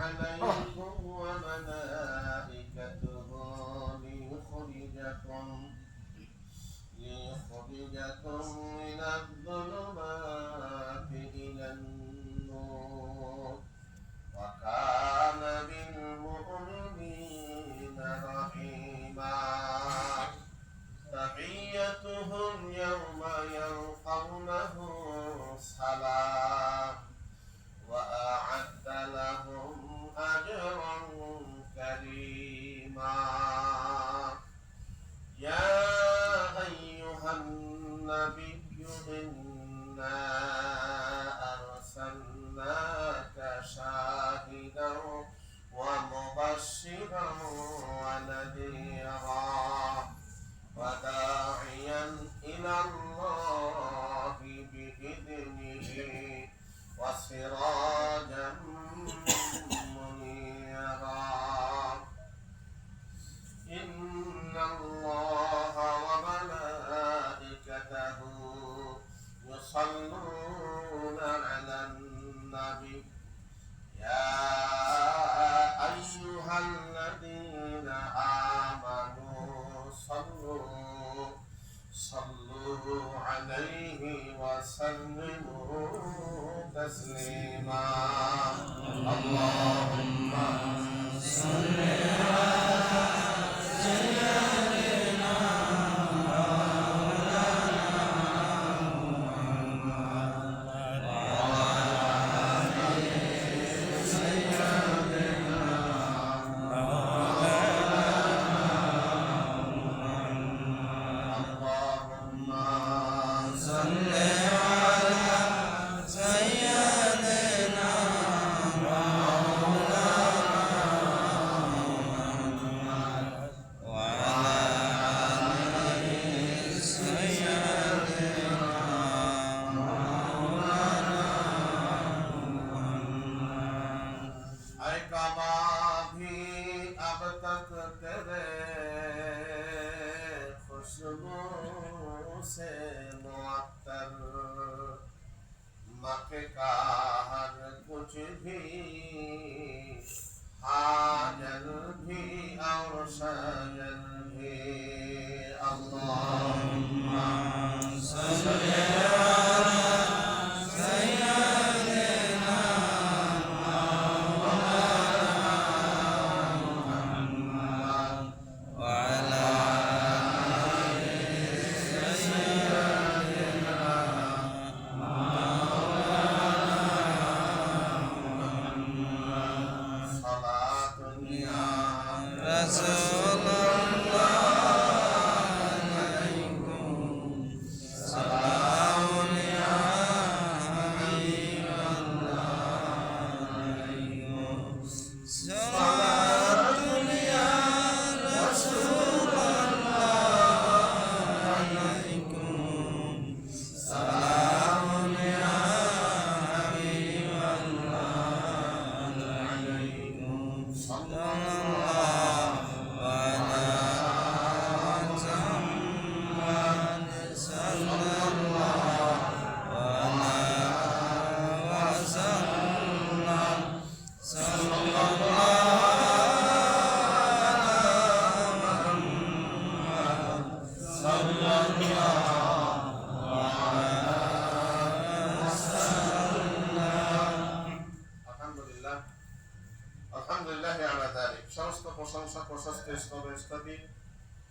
عليكم وملائكته ليخرجكم من الظلمات إلى النور وكان بالمؤمنين رحيما تحيتهم يوم يلقونه سلام وأعد لهم أجرا كريما يا أيها النبي إنا أرسلناك شاهدا ومبشرا ونذيرا وداعيا إلى الله بإذنه وسراجا منيرا إن الله وملائكته يصلون على النبي يا أيها الذين آمنوا صلوا عليه وسلموا تسليما اللهم صل على سيدنا से मुअत्तर मक्के का हर कुछ भी हाजर भी और शजर भी अल्लाहुम्मा सल्ली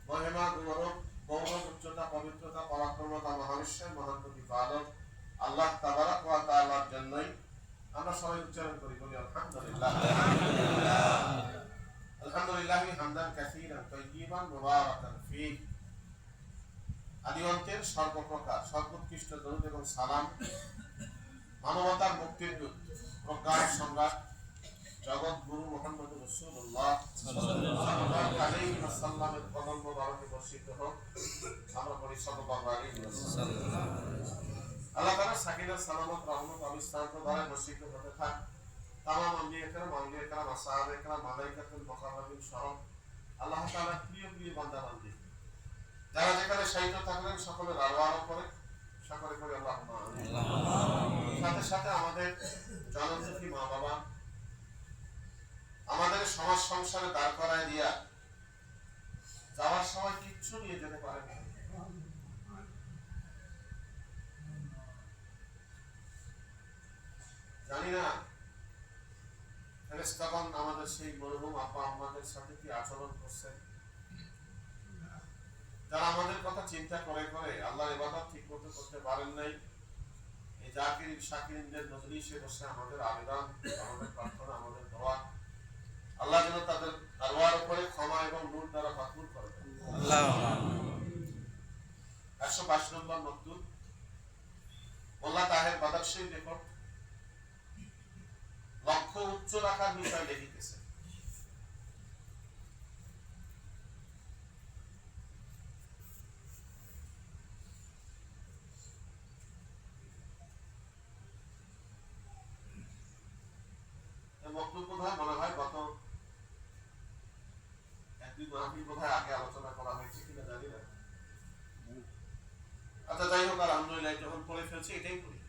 महिमा गौरव उच्चता पवित्रता पराक्रमता महाविश्व महान प्रतिपादक আল্লাহ তাবারাক ওয়া তাআলার জন্যই আমরা সবাই উচ্চারণ করি বলি আলহামদুলিল্লাহ আলহামদুলিল্লাহ হামদান কাসীরান তাইয়িবান মুবারাকান ফীহি আদি অন্তের সর্বপ্রকার সর্বোৎকৃষ্ট দরুদ এবং সালাম মানবতার মুক্তির দূত প্রজ্ঞার সম্রাট জগৎ গুরু মুহাম্মদ রাসূলুল্লাহ সাল্লাল্লাহু আলাইহি ওয়াসাল্লামের কদম মোবারকে বর্ষিত হোক। আমরা পড়ি সাল্লাল্লাহু আলাইহি ওয়াসাল্লাম। আল্লাহ তাআলা সাকিনা সালামত রহমত অবিস্তারিত দ্বারা বর্ষিত হতে থাক তামাম আম্বিয়া কেরাম আসহাবে কেরাম মালায়েকাতুল মুকাররামিন সহ আল্লাহ তাআলার প্রিয় বান্দা বান্দি যারা যেখানে শায়িত থাকলেন সকলের আরওয়াহ করে সকলে করে আল্লাহুম্মা আমিন। সাথে সাথে আমাদের জনমুখী মা বাবা সমাজ সংসারে দাঁড় করায় দিয়া যাওয়ার সময় কিচ্ছু নিয়ে যেতে পারে না। জানি না ফেরেশতাগণ আমাদের সেই মরহুম আপা আমাদের সাথে কি আচরণ করছেন, যারা আমাদের কথা চিন্তা করে করে আল্লাহর ইবাদত ঠিক মতো করতে পারেন নাই। এই জাকির শাকিরদের মজলিসে বসে আমাদের আবেদন, আমাদের প্রার্থনা, আমাদের দোয়া, আল্লাহ যেন তাদের আরওয়ার উপরে ক্ষমা এবং নূর দ্বারা মাকবুল করে দেন। আল্লাহুম্মা 122 নম্বর মকতুব মোল্লা তাহের বাদাখশীর রেকর্ড লক্ষ্য উচ্চ রাখার বিষয় লিখিতেছে। মকতুব বোধহয় মনে হয় গত একদিন মাহফিল বোধহয় আগে আলোচনা করা হয়েছে কিনা জানি না। আচ্ছা যাই হোক, আলহামদুলিল্লাহ যখন পড়ে ফেলছি এটাই করি।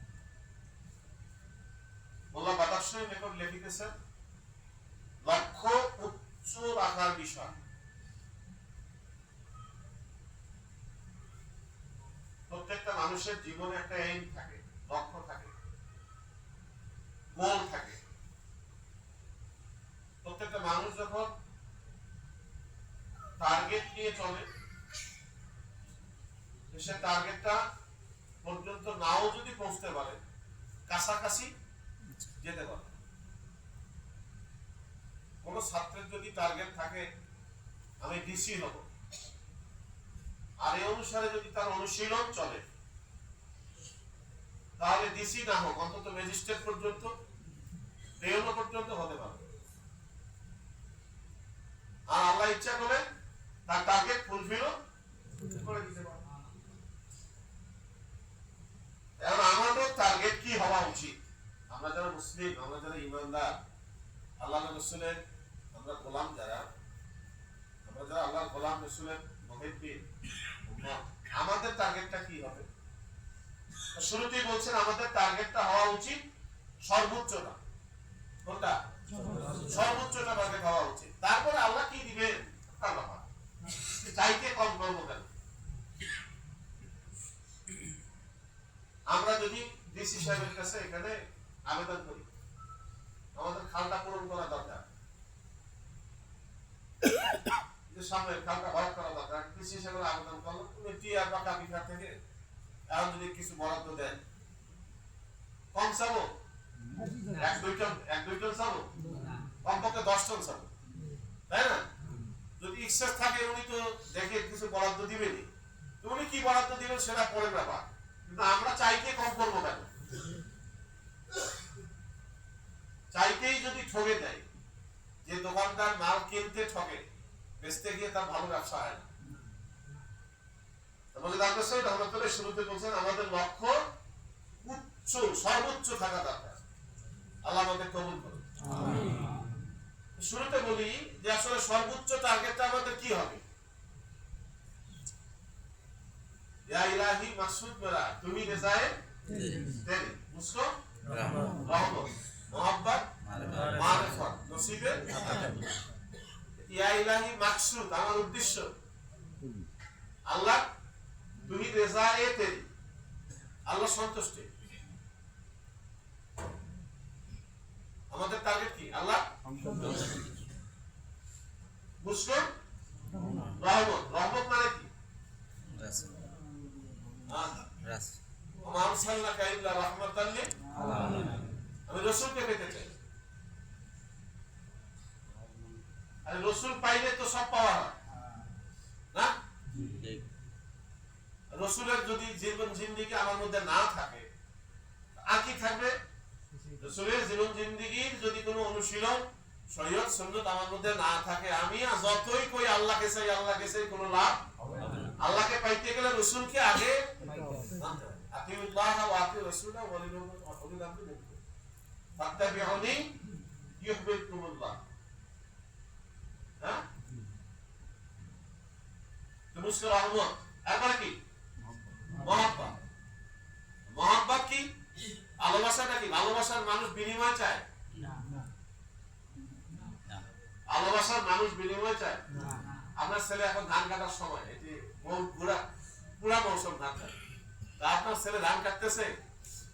মোল্লা বাদাখশীর রেকর্ড লিখিতেছেন লক্ষ্য উচ্চ রাখার বিষয়। প্রত্যেকটা মানুষের জীবনে একটা এইম থাকে, লক্ষ্য থাকে, গোল থাকে। প্রত্যেকটা মানুষ যখন টার্গেট নিয়ে চলে, সে টার্গেটটা পর্যন্ত নাও যদি পৌঁছতে পারে, কাছাকাছি যেতে পারে। কোন ছাত্রের যদি টার্গেট থাকে আমি ডিসি হব, আর এই অনুসারে যদি তার অনুশীলন চলে, তাহলে ডিসি না হোক অন্তত ম্যাজিস্ট্রেট পর্যন্ত, দেওয়া পর্যন্ত হতে পারে। আর আল্লাহ ইচ্ছা করে তার টার্গেট ফুলফিল করে দিতে পারে। এখন আমাদের টার্গেট কি হওয়া উচিত? আমরা যারা মুসলিম, আমরা যারা ইমানদার, আল্লাহ রাসূলের আমরা গোলাম, যারা আমরা যারা আল্লাহর গোলাম, রাসূলের মুহিব্বিন, আমাদের টার্গেটটা কি হবে? শুরুতেই বলছেন আমাদের টার্গেটটা হওয়া উচিত সর্বোচ্চটা। কোনটা? সর্বোচ্চটা টার্গেট হওয়া উচিত। তারপরে আল্লাহ কি দিবেন আল্লাহ চাইতে কম করবো কেন? আমরা যদি ডিসি সাহেবের কাছে এখানে আবেদন করি, আমাদের খালটা পূরণ করা দরকার, সামনের খালটা ভরাট করা দরকার। ডিসি সাহেবের আবেদন করলো, তুমি টিআর বা কাপিকার থেকে এখন যদি কিছু বরাদ্দ দেন, কম চাবো, এক দুই টন চাবো, কমপক্ষে 10 টন চাবো, তাই না? যদি এক্সেস থাকে উনি তো দেখে কিছু বরাদ্দ দিবেনি, উনি কি বরাদ্দ দিবেন সেটা পরে ব্যাপার। কিন্তু আমরা চাইতে কম করবো কেন? চাইতেই যদি ঠকে দেয়, যে দোকানদার মাল কিনতে ঠকে, বেচতে গিয়ে তার ভালো ব্যবসা হয় না। শুরুতে বলছেন আমাদের লক্ষ্য উচ্চ, সর্বোচ্চ থাকা দরকার। আল্লাহ আমাদের কবুল করুন। শুরুতে বলি যে আসলে সর্বোচ্চ টার্গেটটা আমাদের কি হবে? ইয়া ইলাহি মাকসুদ মেরা তুমি রেজায়ে তেরি, মুসলিম রহমত মোহাব্বত মারিফত নসিবে। ইয়া ইলাহি মাকসুদ আমার উদ্দেশ্য, আল্লাহ তুমি রেজায়ে তেরি, আল্লাহ সন্তুষ্টি। আমাদের টার্গেট কি? আল্লাহ মুসলিম রহমত। রহমত মানে কি? আমি রসুলকে পেতে চাই। আর রসুল পাইলে তো সব পাওয়া হয় না? রসুলের যদি জীবন জিন্দিগি আমার মধ্যে না থাকে, আর কি থাকবে? রসুলের জীবন জিন্দিগির যদি কোনো অনুশীলন, শরীয়ত সুন্নাত আমার মধ্যে না থাকে, আমি যতই কই আল্লাহকে চাই, আল্লাহকে চাই, কোনো লাভ হবে না। আল্লাহকে পাইতে গেলে রসুলকে আগে আতিউল্লাহ ওয়া আতিউ রাসূলা ওয়া উলিল আমরি মিনকুম ফাত্তাবিউনি ইউহিব্বুকুমুল্লাহ। হ্যাঁ, তো মুসলিম রহমত এরপরে কি? মহব্বত। মহব্বত কি? ভালোবাসাটা কি? ভালোবাসার মানুষ বিনিময় চায়? ভালোবাসার মানুষ বিনিময় চায়। আপনার ছেলে এখন ধান কাটার সময়, এটি পুরা মৌসুম ধান কাটে, তা আপনার ছেলে ধান কাটতেছে,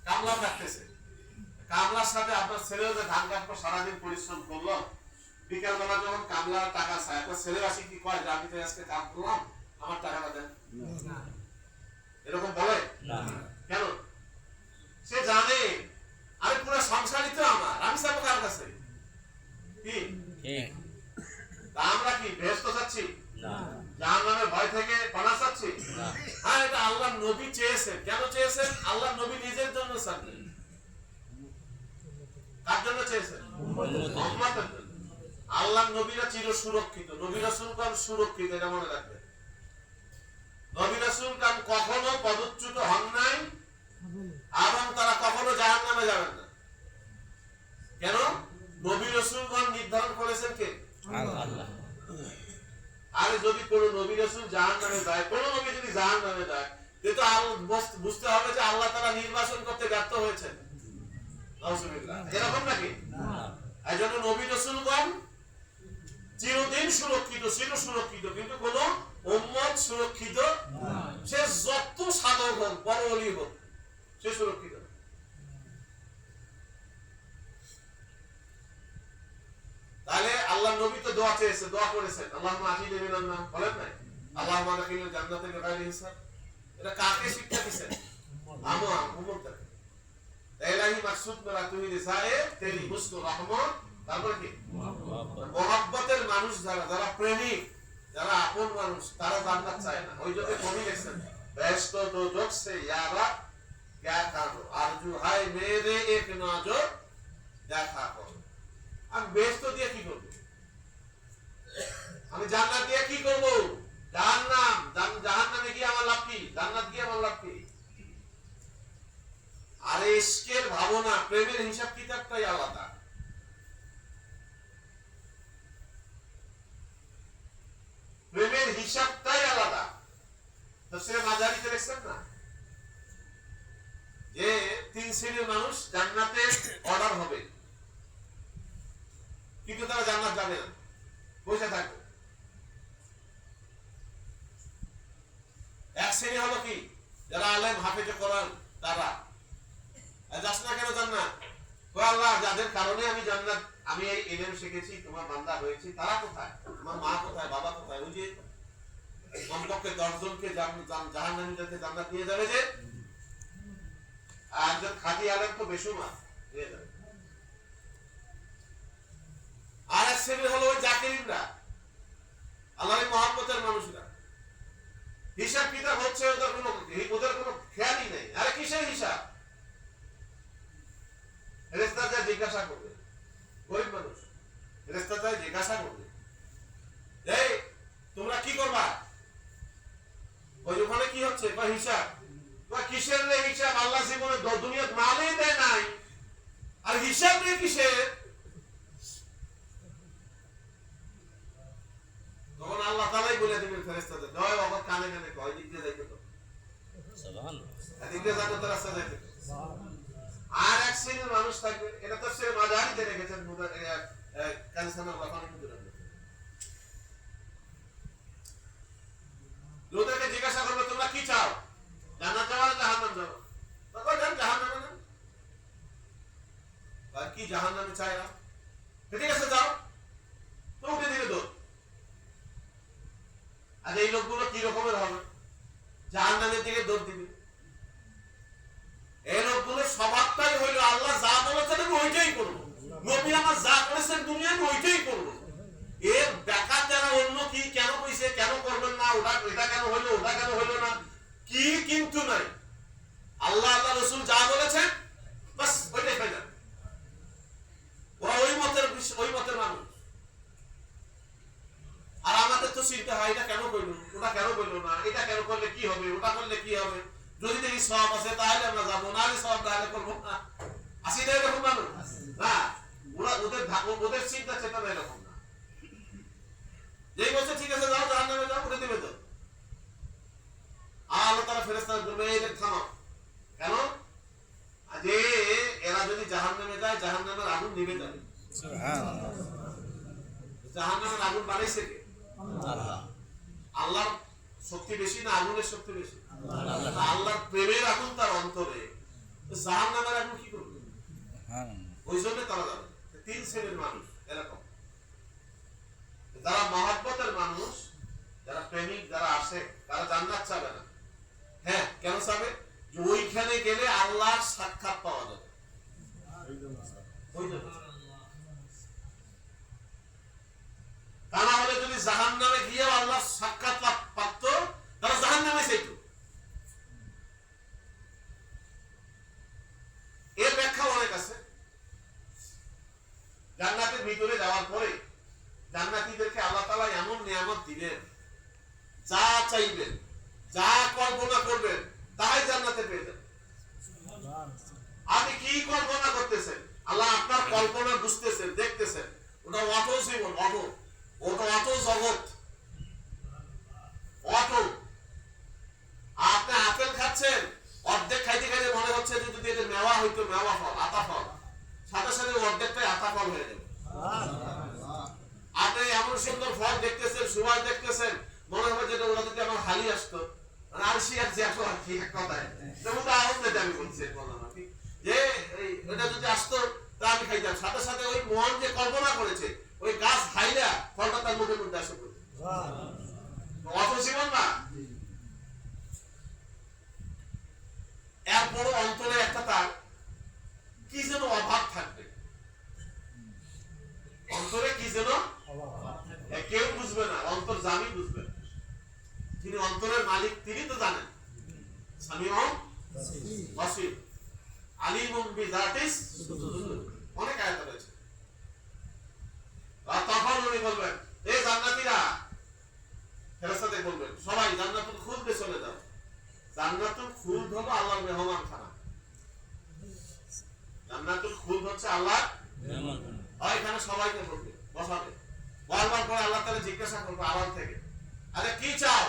কামলা কাটতেছে, কামলার সাথে আপনার ছেলেও যে ধান কাটবো সারাদিন পরিশ্রম করলো, বিকাল বেলা যখন কামলার টাকা চায়, আপনার ছেলে আসি কি কয় যে আমি তো আজকে কাম করলাম, আমার টাকাটা দেন, এরকম বলে কেন? সে জানে আরে পুরো সংসারই তো আমার, আমি চাবো কার কাছে? কি আমরা কি বেহেশত চাচ্ছি? জাহান্নামের ভয় থেকে পানা চাচ্ছি? হ্যাঁ, এটা আল্লাহর নবী চেয়েছেন। কেন চেয়েছেন? আল্লাহর নবী নিজের জন্য চাচ্ছেন। কার জন্য চেয়েছেন? উম্মতের জন্য। আল্লাহর নবীরা চির সুরক্ষিত, নবী রাসূলগণ সুরক্ষিত, এটা মনে রাখবেন। নবী রাসূলগণ কখনো পদচ্যুত হন নাই এবং তারা কখনো জাহান্নামে যাবেন না। কেন? নবী রাসূলগণ নির্ধারণ করেছেন কে? আল্লাহ। আর যদি কোন নবী রাসূল জাহান্নামে যায়, কোন নবী যদি জাহান্নামে যায়, তো বুঝতে হবে যে আল্লাহ তাআলা নির্বাচন করতে ব্যর্থ হয়েছেন। নাউজুবিল্লাহ। এরকম নাকি? এইজন্য নবী রাসূলগণ চিরদিন সুরক্ষিত, চির সুরক্ষিত, কিন্তু কোন উম্মত সুরক্ষিত সে যত সাধক হোক, বড় ওলি হোক, সে সুরক্ষিত। তাহলে আল্লাহ নবী তো দোয়া চেয়েছে, দোয়া করেছেন, আল্লাহুম্মা আতিনি মিনান নার, বলেন নাই? আল্লাহুম্মা আদখিলনিল জান্নাতা বিগাইরি হিসাব। এটা কাকে শিক্ষা দিবেন? উম্মতকে। ইলাহি মাকসুদ মেরা তুই রিসায়ে তেরি হুসনু রহমত। তারপর কি? মহব্বতের মানুষ যারা, যারা প্রেমিক, যারা আপন মানুষ, তারা জান্নাত চায় না। ওই জন্য কবি লিখছেন, বেহেশত দোজখ সে ইয়ারা ক্যা কারো, আরজু হায় মেরে এক নজর দেখা করো। আমি বেহেশত দিয়ে কি করব? আমি জান্নাত দিয়ে কি করব? জাহান্নামে গিয়ে আমার লাভ কি? জান্নাত গিয়ে আমার লাভ কি? আর ইশকের ভাবনা, প্রেমের হিসাব কিতাবটাই আলাদা। প্রেমের হিসাবটাই আলাদা। তাফসীরে মাজারিতে লিখছেন না যে 3 শ্রেণীর মানুষ জান্নাতে অর্ডার হবে, কিন্তু তারা জান্নাত যাবে না, বসে থাকবে। এক শ্রেণী হলো কি? যারা আলেম হাফেজ কোরআন, তারা যাস না কেন জান্নাত? ও আল্লাহ, যাদের কারণে আমি জান্নাত, আমি এই ইলম শিখেছি, তোমার বান্দা হয়েছি, তারা কোথায়? আমার মা কোথায়, বাবা কোথায়? ওই যে কমপক্ষে 10 জনকে জাহান্নামীদেরকে জান্নাত নিয়ে যাবে যে, আর একজন খাঁটি আলেম তো বেশুমার নিয়ে যাবে। আর এক শ্রেণী হলো ওই জাকিরিনরা, আল্লাহর মহব্বতের মানুষরা। হিসাব কিতাব হচ্ছে ওদের কোনো খেয়ালই নেই। আরে কিসের হিসাব? ফেরেশতারা জিজ্ঞাসা করবে, গরিব মানুষ, ফেরেশতারা জিজ্ঞাসা করবে, এই তোমরা কি করবা? ওই ওখানে কি হচ্ছে? হিসাব। কিসের রে হিসাব? আল্লাহ জীবনে দুনিয়াতে মালই দেয় নাই, আর হিসাব রে কিসের? তখন আল্লাহ তাআলাই বলে দিবেন ফেরেশতাদের, নয় আমার কানে কানে কয়, দিক দিয়ে যাইতে তো, সুবহানাল্লাহ, এদিক দিয়ে জান্নাতের রাস্তা যাইতে। আর এক শ্রেণীর মানুষ থাকবে, এটা তো সে মাজারিতে রেখেছেন, কালিসানা রাফানি মুদুর। লোকেদেরকে জিজ্ঞাসা করবে, তোমরা কি চাও? জান্নাত চাও না জাহান্নাম চাও? তখন জাহান্নামে না, আর কি জাহান্নামে চায় না? ঠিক আছে, যাও তো, উঠে দিবে তো। আর এই লোকগুলো কি রকমের হবে? জাহান্নামের দিকে দৌড় দিবে। এই লোকগুলোর স্বভাবটাই হইল, আল্লাহ যা বলেছেন আমি ওইটাই করবো, নবী আমার যা করেছেন দুনিয়া আমি ওইটাই করবো। এর ব্যাখ্যা যারা অন্য কি কেন কইছে, কেন করবেন না, ওটা এটা কেন হইলো, ওটা কেন হইলো না, কি কিন্তু নাই। আল্লাহ আল্লাহ রাসূল যা বলেছেন বাস ওইটাই ফাইনাল। ওরা ওই মতের মানুষ। আর আমাদের তো চিন্তা হয়, এটা কেন করলো, ওটা কেন করলো না, এটা কেন করলে কি হবে, ওটা করলে কি হবে, যদি দেখি সওয়াব আছে তাহলে আমরা যাবো, না হলে সওয়াব তাহলে করবো না। আসি না এরকম মানুষ? না, ওদের চিন্তা চেতনা এরকম না। যেই বলছে ঠিক আছে যাও, জাহান্নামে যাও, উঠে দিবে তো। আর আল্লাহ তাআলা ফেরেশতাদের বলবে, এই থামো। কেন? যে এরা যদি জাহান্নামে যায়, জাহান্নামের আগুন নিভে যাবে। সুবহানাল্লাহ। জাহান্নামের আগুন বানাইছে কে? আল্লাহ। আল্লাহর শক্তি বেশি না আগুনের শক্তি বেশি? আল্লাহর প্রেমের আগুন তার অন্তরে, জাহান্নামের আগুন কি করবে? ওই জন্য তারা যাবে। তিন শ্রেণীর মানুষ এরকম, যারা মহব্বতের মানুষ, যারা প্রেমিক, যারা আসে, তারা জান্নাত চাবে না। হ্যাঁ, কেন চাবে? যে ওইখানে গেলে আল্লাহর সাক্ষাৎ পাওয়া যাবে। তা না হলে যদি জাহান্নামে গিয়ে আল্লাহর সাক্ষাৎ পাচ্ত, তারা জাহান্নামে চাইত। এর ব্যাখ্যা অনেক আছে। জান্নাতের ভিতরে যাওয়ার পরে জান্নাতীদেরকে আল্লাহ তাআলা এমন নিয়ামত দিবেন, যা চাইবেন, যা কল্পনা করবেন, তাই জান্নাতে পেয়ে যাবেন। আপনি কি কল্পনা করতেছেন, আল্লাহ আপনার কল্পনা বুঝতেছেন, দেখতেছেন। ওটা অটো জীবন, অটো জগৎ, অটো। আপনি আপেল খাচ্ছেন, অর্ধেক খাইতে খাইতে মনে হচ্ছে যে যদি এটা মেওয়া হইতো, মেওয়া ফল, আতা ফল, সাথে সাথে অর্ধেকটাই আতা ফল হয়ে যাবে। আপনি এমন সুন্দর ফল দেখতেছেন, সুবাস দেখতেছেন, মনে হবে যেটা ওরা যদি আমার হালি আসতো, আর সে আসছে একশো আর কি এক কথায়, যেমন আনন্দ আমি বলছি, বললাম আর কি, যে এটা যদি আসতো তা আমি খাইতাম। সাথে সাথে ওই মন যে কল্পনা করেছে, ওই গাছ খাইলা ফলটা তার মুখের মধ্যে আসে পড়ে। অত জীবন না। এরপরও অন্তরে একটা তার কি যেন অভাব থাকবে, অন্তরে কি যেন কেউ বুঝবে না, অন্তর জানি বুঝবে। যিনি অন্তরের মালিক তিনি তো জানেন। সামিউন বাসীর, আলিমুন বিযাতিস সুদূর, অনেক আয়াত রয়েছে। আর তখন উনি বলবেন, এই জান্নাতীরা, ফেরেশতাদের বলবেন, সবাই জান্নাতুল খুলদে চলে যাও। জান্নাতুল খুলদ হলো আল্লাহর মেহমানখানা। জান্নাতুল খুলদ হচ্ছে আল্লাহর মেহমানখানা। এখানে সবাইকে বলবে, বসাবে, বারবার করে আল্লাহ তাআলা জিজ্ঞাসা করবে আড়াল থেকে, আরে কি চাও?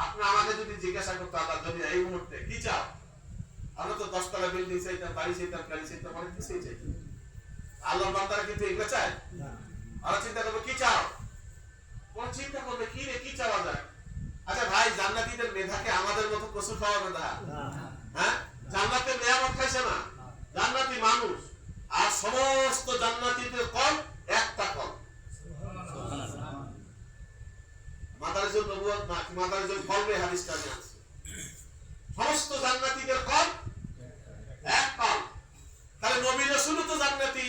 আপনি আমাকে যদি জিজ্ঞাসা করতে আল্লাহ যদি এই মুহূর্তে কি চাও, আমরা তো 10 তলা বিল্ডিং চাইতাম, বাড়ি চাইতাম, গাড়ি চাইতাম, অনেক কিছুই চাইতাম। আল্লাহর বান্দারা কিন্তু এগুলো চায় না। আর চিন্তা করবে কি চাও, কোন চিন্তা করবে কি রে, কি চাওয়া যায়? আচ্ছা ভাই, জান্নাতীদের মেধাকে আমাদের মতো কচু খাওয়া মেধা? হ্যাঁ, জান্নাতের নিয়ামত খাইছে না, জান্নাতি মানুষ। আর সমস্ত জান্নাতীদের কল একটা কল, মাদারিজুল নবুওয়াত না কি মাদারিজুল কলবে হাদিসটা আমি আনছি। সমস্ত জান্নাতীদের কল এক কল। তাহলে নবী রাসূল তো জান্নাতি,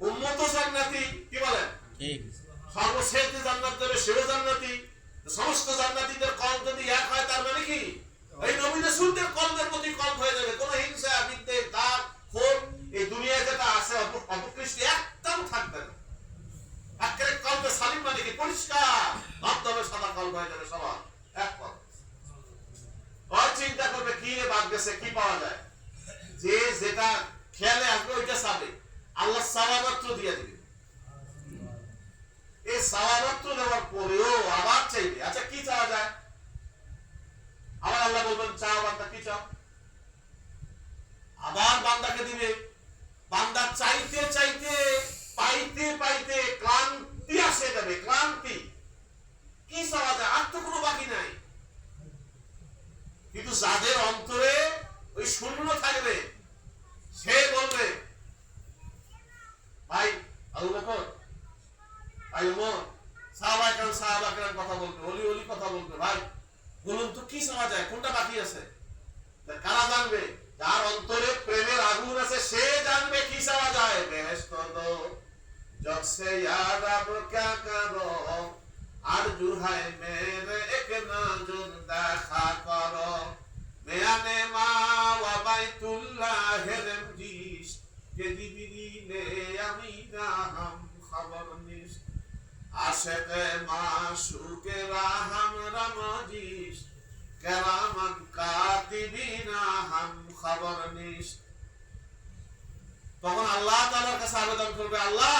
উম্মত তো জান্নাতি, কি বলেন? ঠিক। সর্বশেষ যে জান্নাত যাবে সেও জান্নাতি। সমস্ত জান্নাতীদের কল যদি এক হয়, তার মানে কি এই নবী রাসূলদের কলবের প্রতি কল হয়ে যাবে। কোনো হিংসা, বিদ্বেষ, দাগ, ক্ষোভ এই দুনিয়ায় যেটা আছে অপকৃষ্ট একদম থাকবে না। একেবারে কলবে সালিম মানে কি পরিষ্কার, ধবধবে সাদা কলব হয়ে যাবে সবার এক কল। আর চিন্তা করবে কি রে বাদ গেছে, কি পাওয়া যায়? যে যেটা খেয়ালে আসবে ওইটা চাবে, আল্লাহ সাওয়াবাত্র দিয়ে দিবে। এই সাওয়াবাত্র দেওয়ার পরেও আবার চাইবে, আচ্ছা কি চাওয়া যায়? আবার আল্লাহ বলবেন চাও বান্দা, কি চাও? আবার বান্দাকে দিবে। বান্দা চাইতে চাইতে, পাইতে পাইতে ক্লান্তি আসে যাবে, ক্লান্তি। কি চাওয়া যায়? আর তো কোনো বাকি নাই। কিন্তু যাদের অন্তরে ওই শূন্য থাকবে, সে বলবে, ভাই আবু বকর, ভাই ওমর, সাহাবায়ে কেরাম কথা বলবে, ওলি ওলি কথা বলবে, ভাই বলুন তো কি চাওয়া যায়, কোনটা বাকি আছে? কারা জানবে? যার অন্তরে প্রেমের আগুন আছে সে জানবে কি চাওয়া যায়। বেহেশত দো জব সে ইয়াদ আব ক্যা করো, আরজু হায় মেরে এক নজর দেখা করো, মেয়ানে মা ওয়া বাইতুল্লাহির জিস কে জিবরিলে আমিনা হাম খবর নিস, আশিকে মাশুকে রাহাম রামজিস কেরামান কাতিবিনা হাম খবর নিস। তখন আল্লাহ তাআলার কাছে আবেদন করবে, আল্লাহ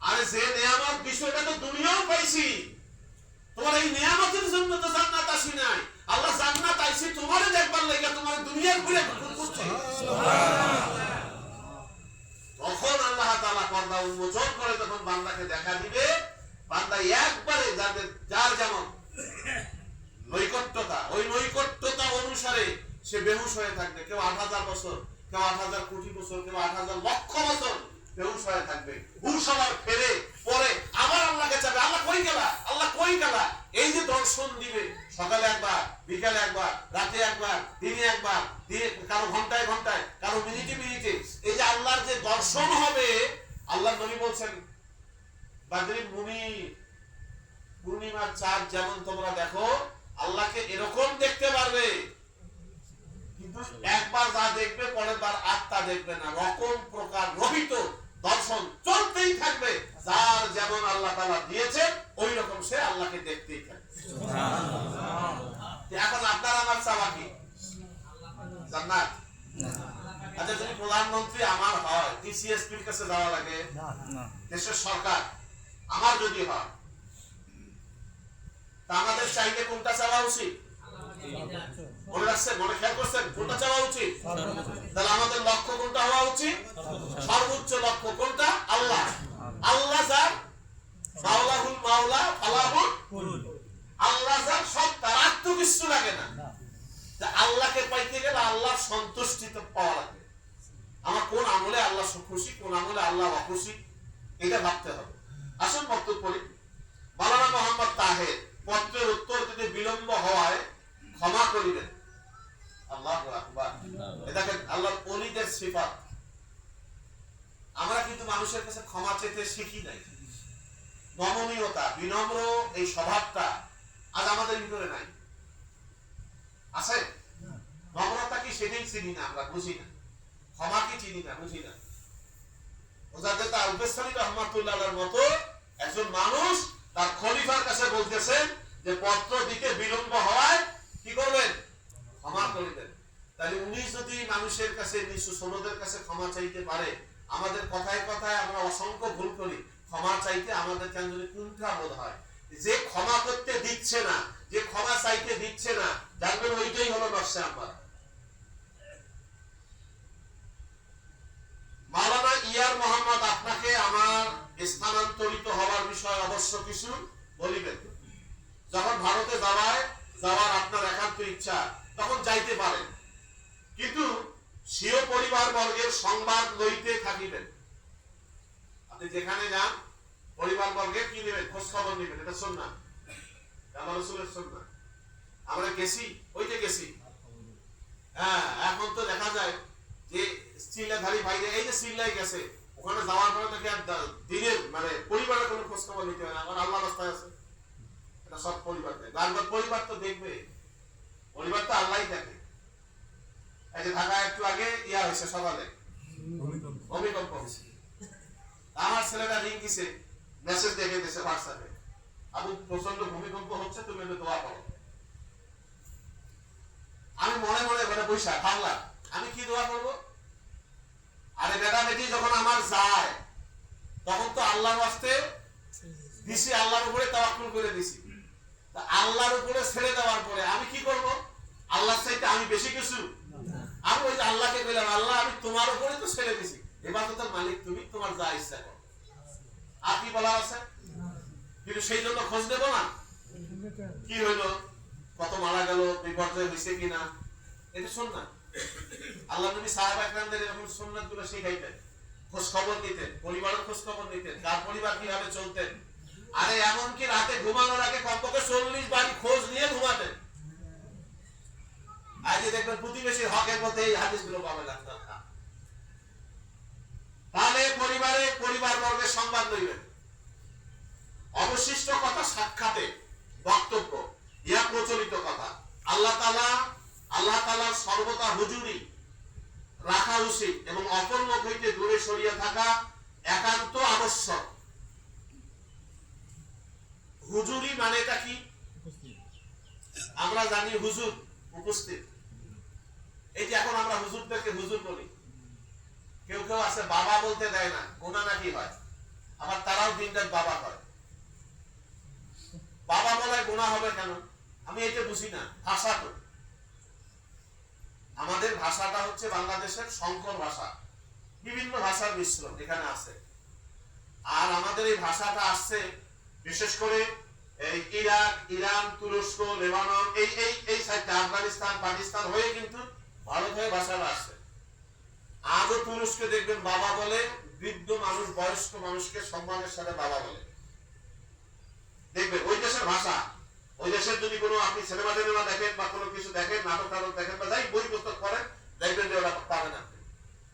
আরে যে নিয়ামত বিষয়টা তো দুনিয়াও পাইছি, তোমার এই নিয়ামতের জন্য তো জান্নাত আসি নাই। আল্লাহ জান্নাত আইছি তোমারে দেখবার লাগা, তোমার দুনিয়া ঘুরে ঘুরছে। সুবহানাল্লাহ। তখন উন্মোচন করে যখন বান্দাকে দেখা দিবে, বান্দা একবারে যার যেমন নৈকট্যতা, ওই নৈকট্যতা অনুসারে সে বেহুশ হয়ে থাকবে। কেউ ৮,০০০ বছর, কেউ ৮,০০০ কোটি বছর, কেউ ৮,০০০ লক্ষ বছর বেহুশ হয়ে থাকবে। হুশ আবার ফেরে পরে আবার আল্লাহকে চাবে, আল্লাহ কই গেলা, আল্লাহ কই গেলা। এই যে দর্শন দিবে, সকালে একবার, বিকালে একবার, রাতে একবার, দিনে একবার, কারো ঘন্টায় ঘন্টায়, কারো মিনিটে মিনিটে, এই যে আল্লাহর যে দর্শন হবে, আল্লাহ নবী বলছেন বাদরিন মুনির, পূর্ণিমার চাঁদ যেমন তোমরা দেখো, আল্লাহকে এরকম দেখতে পারবে, কিন্তু একবার যা দেখবে পরের বার আর তা দেখবে না। রকম প্রকার রহিত দর্শন চলতেই থাকবে। যার যেমন আল্লাহ তাআলা দিয়েছে ওই রকম সে আল্লাহকে দেখতেই থাকবে। এখন আপনার আমার চাওয়া কি? জান্নাত। আচ্ছা, যদি প্রধানমন্ত্রী আমার হয়, টিসিএসপির কাছে যাওয়া লাগে না, দেশের সরকার আমার যদি হয়, তা আমাদের চাইলে কোনটা চাওয়া উচিত? মনে রাখছেন, মনে খেয়াল করছেন, কোনটা চাওয়া উচিত? তাহলে আমাদের লক্ষ্য কোনটা হওয়া উচিত? সর্বোচ্চ লক্ষ্য কোনটা? আল্লাহ। আল্লাহ যার মাওলাহুল মাওলা ফালাহুল কুল, আল্লাহ যার সব, তার আর তো কিছু লাগে না। আল্লাহকে পাইতে গেলে আল্লাহর সন্তুষ্টি তো পাওয়া লাগবে। আমার কোন আমলে আল্লাহ খুশি, কোন আমলে আল্লাহ অখুশি, এটা ভাবতে হবে। আসুন বক্তব্য করি। মাওলানা মোহাম্মদ তাহের পত্রের উত্তর যদি বিলম্ব হওয়ায় ক্ষমা করিবেন। আল্লাহু আকবার। দেখেন আল্লাহর ওলিদের সিফাত। আমরা কিন্তু মানুষের কাছে ক্ষমা চেতে শিখি নাই। নমনীয়তা, বিনম্র এই স্বভাবটা আজ আমাদের ভিতরে নাই। আছে? নম্রতা কি সেটাই চিনি না, আমরা বুঝি না। ক্ষমা কি চিনি না, বুঝি না। ওজাদেতা আল-বেসারি রাহমাতুল্লাহর মতো একজন মানুষ তার খলিফার কাছে বলতেছেন যে পত্র দিতে বিলম্ব হওয়ায় কি করবেন? ক্ষমা করিবেন। তাহলে উনি যদি মানুষের কাছে, নিঃস্ব সনদের কাছে ক্ষমা চাইতে পারে, আমাদের কথায় কথায় আমরা অসংখ্য ভুল করি। ক্ষমা চাইতে আমাদের কেন যদি কুণ্ঠা বোধ হয়। যে ক্ষমা করতে দিচ্ছে না, যে ক্ষমা চাইতে দিচ্ছে না, জানবেন ওইটাই হলো নকশা আমার। মাওলানা ইয়ার মোহাম্মদ আপনাকে আমার স্থানান্তরিত হওয়ার বিষয়ে অবশ্য কিছু বলিবেন। যখন ভারতে যাওয়ার আপনার একান্ত ইচ্ছা, তখন যাইতে পারেন, কিন্তু স্বীয় পরিবার বর্গের সংবাদ লইতে থাকিবেন। আপনি যেখানে যান পরিবার বর্গের কি নেবেন? খোঁজ খবর নেবেন। এটা সুন্নাহ, আল্লাহর রাসূলের সুন্নাহ। আমরা গেছি, ওইটা গেছি। হ্যাঁ, এখন তো দেখা যায় যে সিল্লাধারী ভাইরা এই যে সিল্লাই গেছে, ওখানে যাওয়ার পরে নাকি আর দিনের মানে পরিবারের কোনো খোঁজ খবর নিতে হয় না। আমার আল্লাহ রাস্তায় আছে, এটা সব পরিবার দেয়। বারবার পরিবার তো দেখবে, পরিবার তো আল্লাহই দেখে। এই যে ঢাকায় একটু আগে ইয়া হয়েছে, সকালে ভূমিকম্প হয়েছে। আমার ছেলেটা রিং দিছে, মেসেজ দেখে দিয়েছে হোয়াটসঅ্যাপে, আবু প্রচন্ড ভূমিকম্প হচ্ছে, তুমি একটু দোয়া করো। আমি মনে মনে ঘরে বসে ভাবলাম আমি কি দোয়া করবো? আরে বেটা বেটি যখন আমার যায়, তখন তো আল্লাহর ওয়াস্তে দিছি, আল্লাহর উপরে তাওয়াক্কুল করে দিছি। আল্লাহর উপরে ছেড়ে দেওয়ার পরে আমি কি করব? আল্লাহর চাইতে আমি বেশি কিছু? আমি ওই যে আল্লাহকে বললাম, আল্লাহ আমি তোমার উপরে তো ছেড়ে দিছি, এবার তো তার মালিক তুমি, তোমার যা ইচ্ছা করো। আর কি বলা আছে? কিন্তু সেই জন্য খোঁজ নেব না, কি হইলো, কত মারা গেল, বিপর্যয় হয়েছে কিনা, এটা সুন্নাহ। আল্লাহ নবী সাহাবা একরামদের এরকম সুন্নাতগুলো শিখাইতেন, খোঁজ খবর নিতেন, পরিবারের খোঁজ খবর নিতেন, তার পরিবার কিভাবে চলতেন। আরে এমনকি রাতে ঘুমানোর আগে কমপক্ষে 40 বাড়ি খোঁজ নিয়ে ঘুমাতেন। আজ দেখবেন প্রতিবেশীর হকের মধ্যে এই হাদিসগুলো পাবেন আপনারা। তাহলে পরিবার বর্গের সংবাদ লইবেন। অবশিষ্ট কথা সাক্ষাতে বক্তব্য, ইয়া প্রচলিত কথা। আল্লাহ তাআলা সর্বদা হুজুরি রাখা উচিত এবং অপর লোক হইতে দূরে সরিয়ে থাকা একান্ত আবশ্যক। হুজুরি মানে এটা কি? আমরা জানি হুজুর উপস্থিত। এই যে এখন আমরা হুজুরদেরকে হুজুর বলি, কেউ কেউ আছে বাবা বলতে দেয় না, গুনাহ নাকি হয়, আবার তারাও দিনরাত বাবা হয়। বাবা বলায় গুনাহ হবে কেন? আমি এটা বুঝি না। ভাষা তো আমাদের ভাষাটা হচ্ছে বাংলাদেশের সংকর ভাষা, বিভিন্ন ভাষার মিশ্রণ এখানে আছে। আর আমাদের এই ভাষাটা আসছে বিশেষ করে এই ইরাক, ইরান, তুরস্ক, লেবানন, এই এই এই সাইডটা, আফগানিস্তান, পাকিস্তান হয়ে কিন্তু ভারত হয়ে ভাষাটা আসছে। আজও তুরস্কে দেখবেন বাবা বলে, বৃদ্ধ মানুষ, বয়স্ক মানুষকে সম্মানের সাথে বাবা বলে। দেখবেন ওই দেশের ভাষা, ওই দেশের যদি কোনো আপনি সিনেমা টিনেমা দেখেন বা কোনো কিছু দেখেন, নাটক টাটক দেখেন বা যাই বই পুস্তক পড়েন, দেখবেন যে ওরা পারেন আপনি।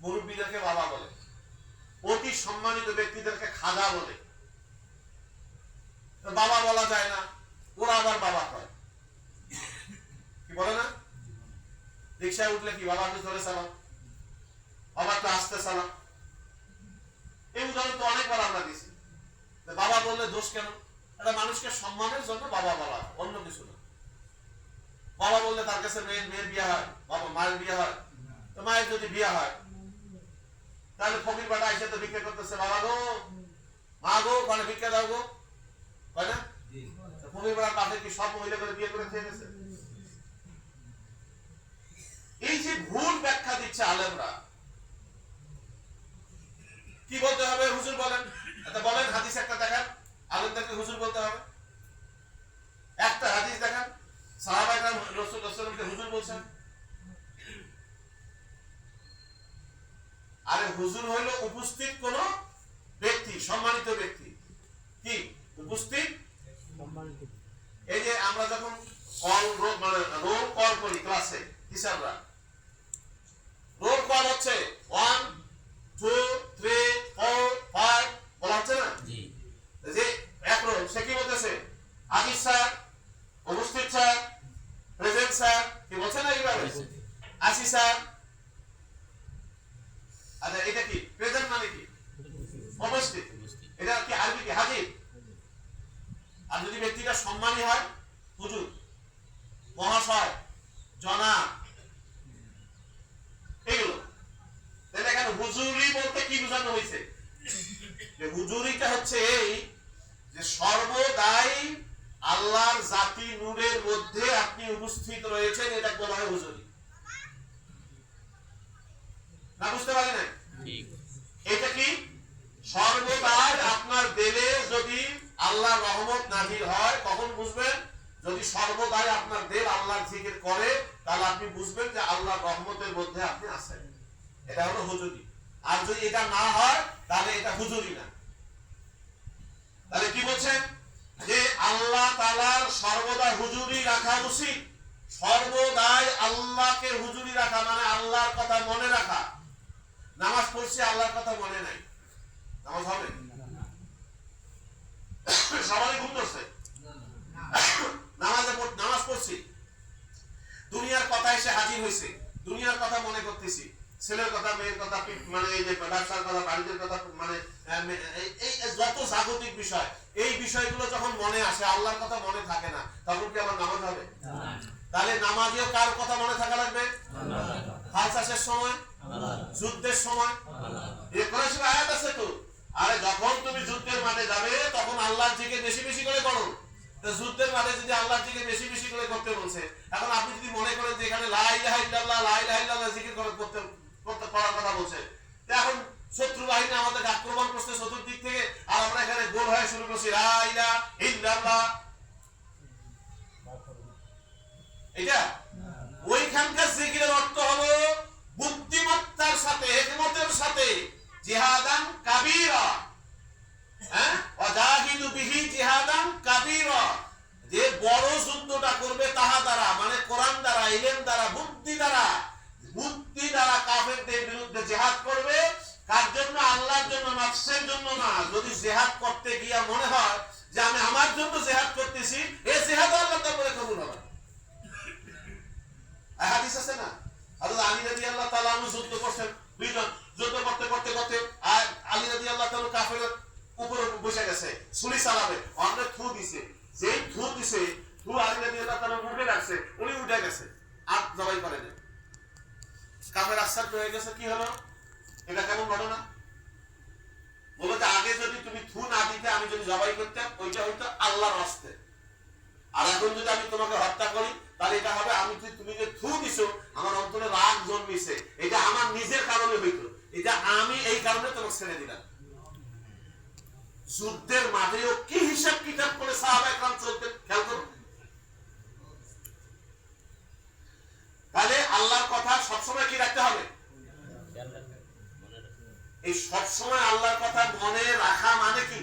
মুরব্বীদেরকে বাবা বলে, অতি সম্মানিত ব্যক্তিদেরকে খাজা বলে। বাবা বলা যায় না, ওরা আবার বাবা কয়, কি বলে না? রিক্সায় উঠলে কি বাবাকে ধরে চালাও, বাবাকে আসতে চালাও। এই উদাহরণ তো অনেকবার আমরা দিছি। বাবা বললে দোষ কেন? এটা মানুষকে সম্মানের জন্য বাবা বলা, অন্য কিছু না। বাবা বললে তার কাছে মেয়ের বিয়ে হয়, বাবা মায়ের বিয়ে হয়। তো মায়ের যদি বিয়ে হয় তাহলে ফকির বাটা এসে তো ভিক্ষা করতেছে, বাবা গো, মা গো, মানে ভিক্ষা দাও গো, হয় না? ফকির বাড়ার পাশে কি সব মহিলা করে বিয়ে করে খেয়ে গেছে? এই যে ভুল ব্যাখ্যা দিচ্ছে আলেমরা, কি বলতে হবে? হুজুর বলেন। এটা বলেন, হাদিস একটা দেখান, আলেমদেরকে হুজুর বলতে হবে। একটা হাদিস দেখান সাহাবায়ে কেরাম রাসূলুল্লাহ সাল্লাল্লাহু আলাইহি ওয়াসাল্লামকে হুজুর বলছেন। আরে হুজুর হইল উপস্থিত কোন ব্যক্তি, সম্মানিত ব্যক্তি। কি উপস্থিত সম্মানিত? এই যে আমরা যখন রোল কল করি ক্লাসে, টিচাররা রোল কল হচ্ছে 1 2 3 4 5 বলা হচ্ছে না? জি। যে এক রোল, সে কি বলতেছে? হাজির স্যার, উপস্থিত স্যার, প্রেজেন্ট স্যার, কি বলছে না? এইভাবে আসি স্যার। আচ্ছা, এটা কি প্রেজেন্ট মানে কি? উপস্থিত। এটা কি আরবি কি হাজির? আর যদি ব্যক্তিটা সম্মানী হয়, হুজুর, মহাশয়, জনাব, এগুলো। তাহলে এখানে হুজুরি বলতে কি বোঝানো হয়েছে? যে হুজুরিটা হচ্ছে এই যে সর্বদাই আল্লাহর জাতি নূরের মধ্যে আপনি উপস্থিত রয়েছেন, এটা বলা হয় হুজুরি। না বুঝতে পারি না? এটা কি সর্বদাই আপনার দিলে যদি আল্লাহর রহমত নাযিল হয়, কখন বুঝবেন? যদি সর্বদাই আপনার দিল আল্লাহর জিকির করে, তাহলে আপনি বুঝবেন যে আল্লাহর রহমতের মধ্যে আপনি আছেন। এটা হলো হুজুরি। আর যদি এটা না হয় তাহলে এটা হুজুরি না। তাহলে কি বলছেন? যে আল্লাহ তাআলার সর্বদা হুজুরি রাখা উচিত। সর্বদাই আল্লাহকে হুজুরি রাখা মানে আল্লাহর কথা মনে রাখা। নামাজ পড়ছি, আল্লাহর কথা মনে নাই, নামাজ হবে? সবাই ঘুম ধরছে, নামাজ পড়ছি, দুনিয়ার কথা এসে হাজির হয়েছে, দুনিয়ার কথা মনে করতেছি, ছেলের কথা, মেয়ের কথা, মানে এই যে ব্যবসার কথা, বাণিজ্যের কথা, মানে এই যত জাগতিক বিষয়, এই বিষয়গুলো যখন মনে আসে, আল্লাহর কথা মনে থাকে না, তখন কি আমার নামাজ হবে? তাহলে নামাজেও কার কথা মনে থাকা লাগবে? হাল চাষের সময়, যুদ্ধের সময়, কোরআনে আয়াত আছে তো। আরে যখন তুমি যুদ্ধের মাঠে যাবে তখন আল্লাহর জিকির বেশি বেশি করে করো। তো যুদ্ধের মাঠে যদি আল্লাহর জিকির বেশি বেশি করে করতে বলছে, এখন আপনি যদি মনে করেন যে এখানে লা ইলাহা ইল্লাল্লাহ, লা ইলাহা ইল্লাল্লাহ জিকির করতে করার কথা বলছে, এখন শত্রু বাহিনী আমাদের আক্রমণ করছে চতুর্দিক থেকে, আর আমরা এখানে গোল হয়ে শুরু করছি লা ইলাহা ইল্লাল্লাহ। এটা ওইখানকার জিকিরের অর্থ হলো বুদ্ধিমত্তার সাথে, হিকমতের সাথে জিহাদান কাবীরা, হ্যাঁ, ওয়াজাহিদু বিহি জিহাদান কাবীরা, যে বড় যুদ্ধটা করবে তাহা দ্বারা, মানে কোরআন দ্বারা, ইলম দ্বারা, বুদ্ধি দ্বারা কাফেরদের বিরুদ্ধে জিহাদ করবে। কার জন্য? আল্লাহর জন্য, নফসের জন্য না। যদি জিহাদ করতে গিয়া মনে হয় যে আমি আমার জন্য জিহাদ করতেছি, এই জিহাদ আল্লাহর দরবারে কবুল হবে। হাদিস আছে না, হযরত আলী রাদিয়াল্লাহু তাআলা যুদ্ধ করছেন, দুইজন যুদ্ধ করতে করতে করতে আর আলী রাদিয়াল্লাহু তাআলা কাফেরের উপরে বসে গেছে, ছুরি চালাবে, অন্য থু দিছে, যেই থু দিছে, থু আলী রাদিয়াল্লাহু তাআলা উঠে রাখছে, উনি উঠে গেছে, আর জবাই করে দেন, কাফের আশ্চর্য হয়ে গেছে, কি হলো, এটা কেমন ঘটনা? বলে যে আগে যদি তুমি থু না দিতে, আমি যদি জবাই করতাম, ওইটা হইতো আল্লাহর রাস্তে, আর এখন যদি আমি তোমাকে হত্যা করি, তাহলে এটা হবে আমি তুমি যে থু দিছো, আমার অন্তরে রাগ জন্মিছে, এটা আমার নিজের কারণে হইতো, এটা আমি এই কারণে তোমাকে ছেড়ে দিলাম। যুদ্ধের মাঝেও কি হিসাব কিতাব করে সাহাবায়ে কেরাম চলতেন খেয়াল করুন। তাহলে আল্লাহর কথা সবসময় কি রাখতে হবে? এই সবসময় আল্লাহর কথা মনে রাখা মানে কি?